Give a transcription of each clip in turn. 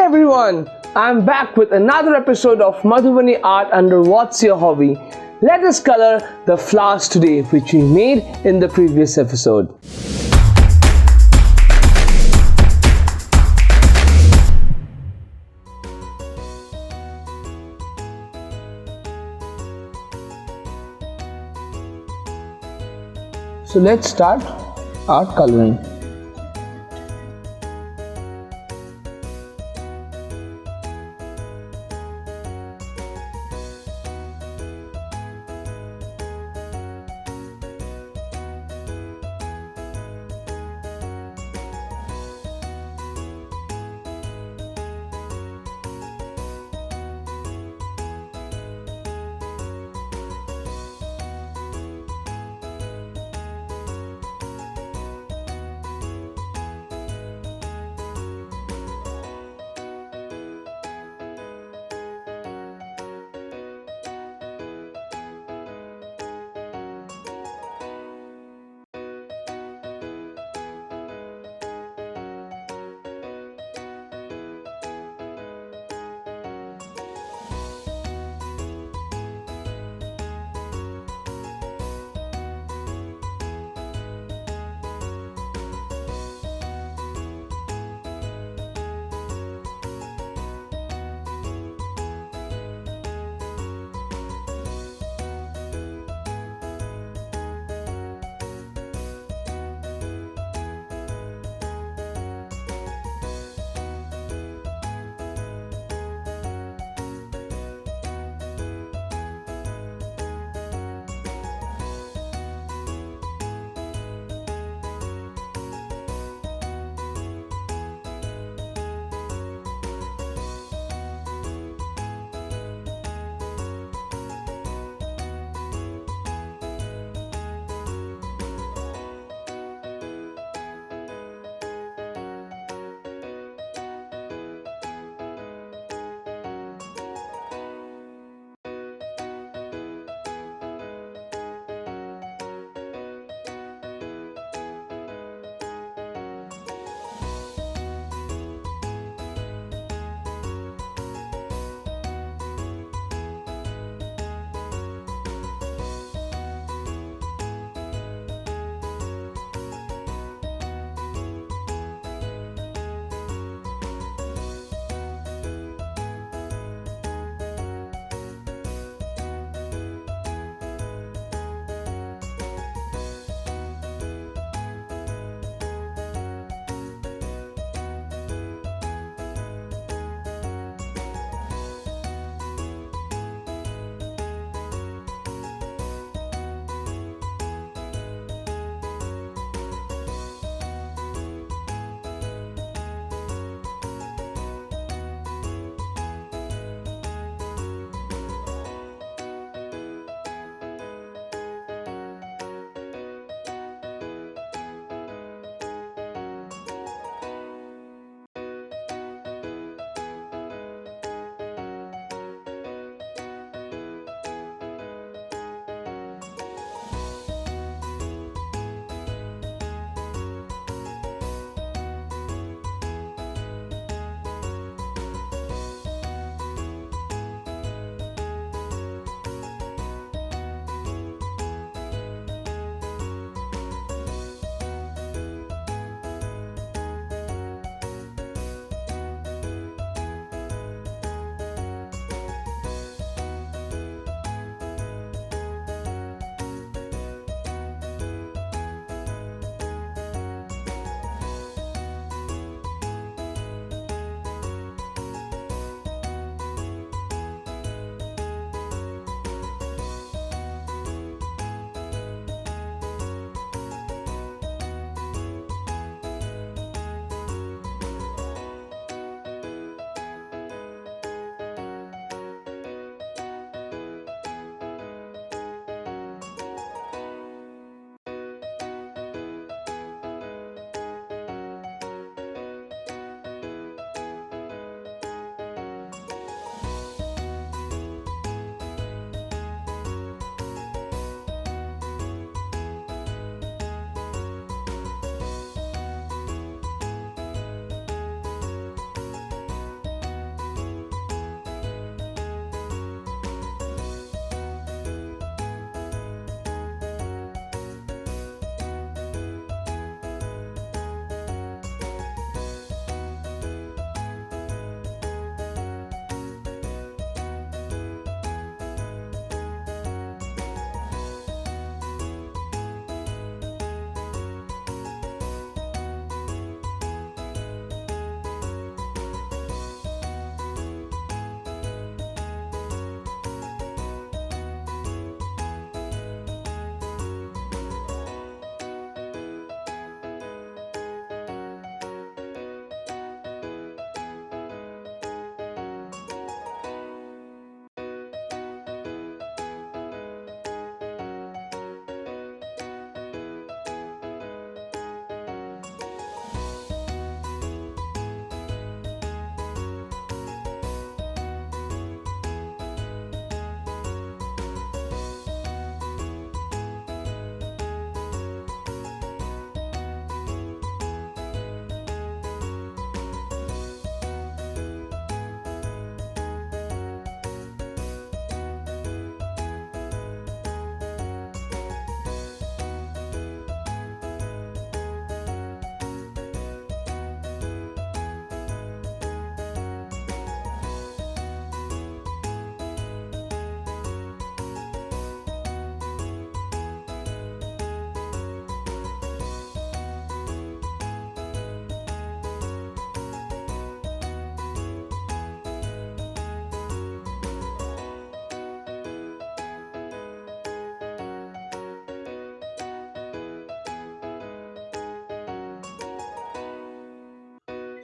everyone, I'm back with another episode of Madhubani Art under What's Your Hobby? Let us color the flowers today, which we made in the previous episode. So let's start our coloring.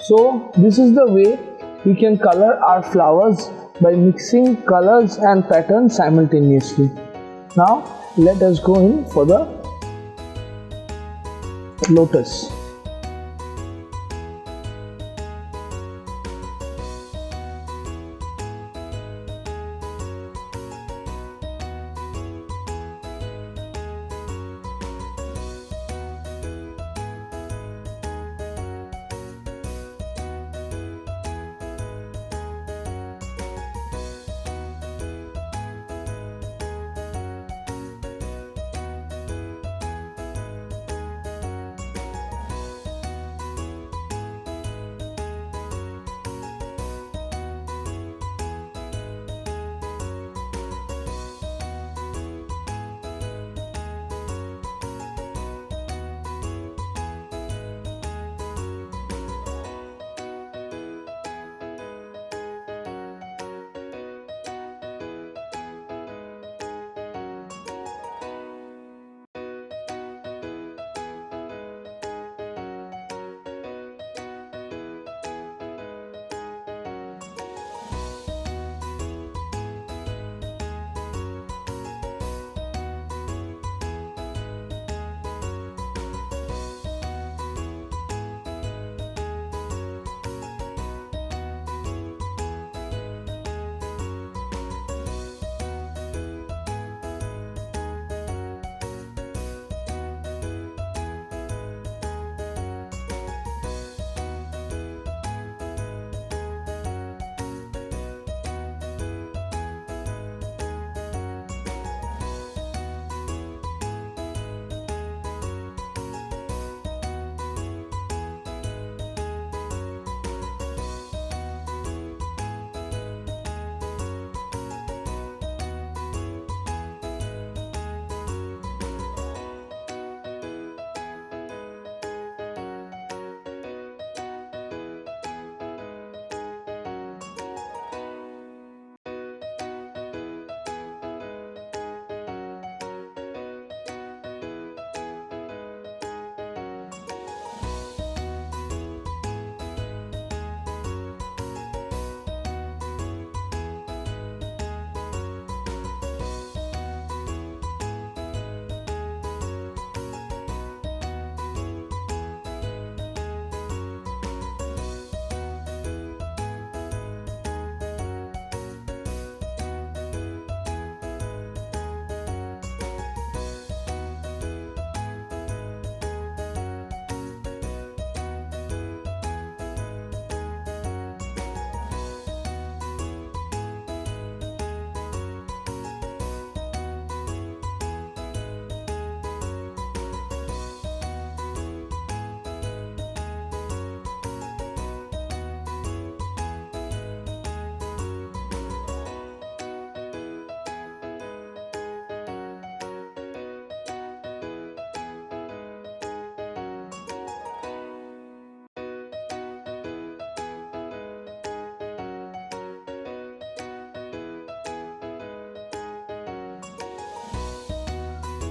So this is the way we can color our flowers by mixing colors and patterns simultaneously. Now let us go in for the lotus.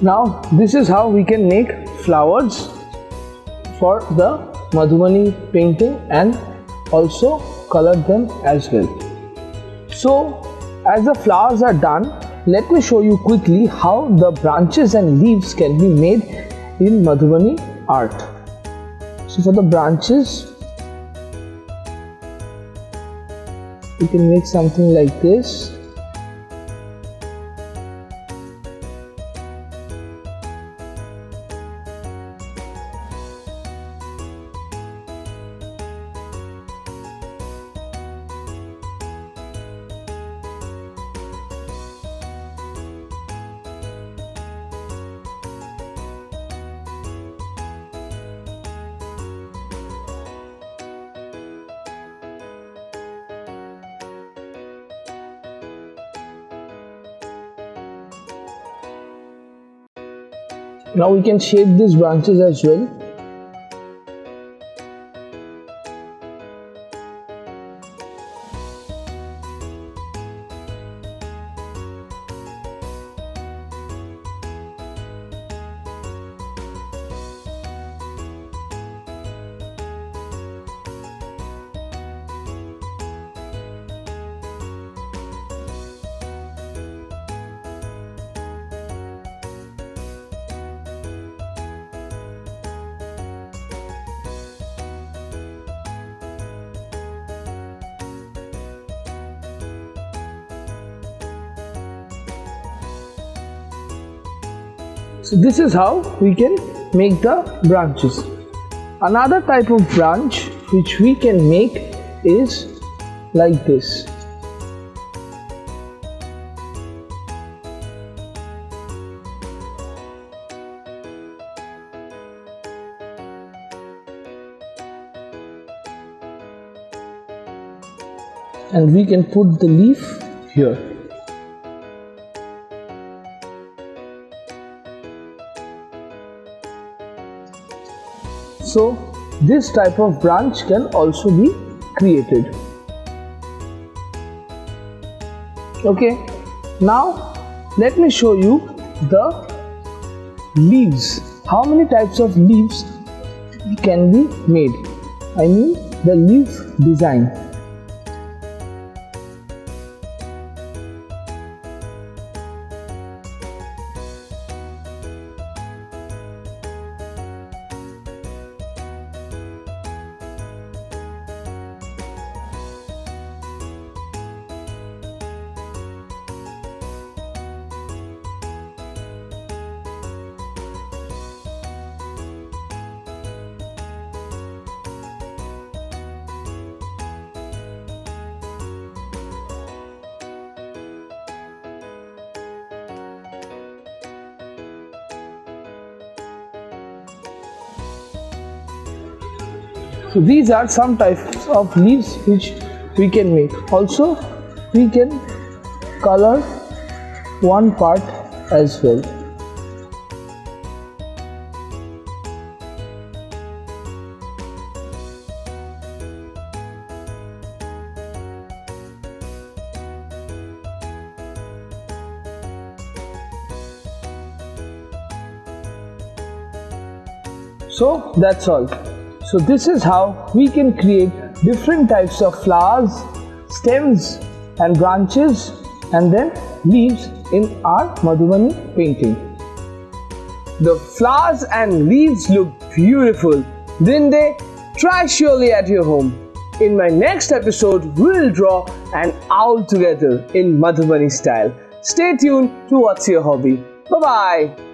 Now this is how we can make flowers for the Madhubani painting and also color them as well. So as the flowers are done, let me show you quickly how the branches and leaves can be made in Madhubani art. So for the branches, you can make something like this. Now we can shape these branches as well. So this is how we can make the branches. Another type of branch which we can make is like this. And we can put the leaf here. So this type of branch can also be created. Okay, now let me show you the leaves. How many types of leaves can be made? I mean the leaf design. So these are some types of leaves which we can make. Also, we can color one part as well. So that's all. So this is how we can create different types of flowers, stems and branches and then leaves in our Madhubani painting. The flowers and leaves look beautiful, didn't they? Try surely at your home. In my next episode, we'll draw an owl together in Madhubani style. Stay tuned to What's Your Hobby. Bye-bye.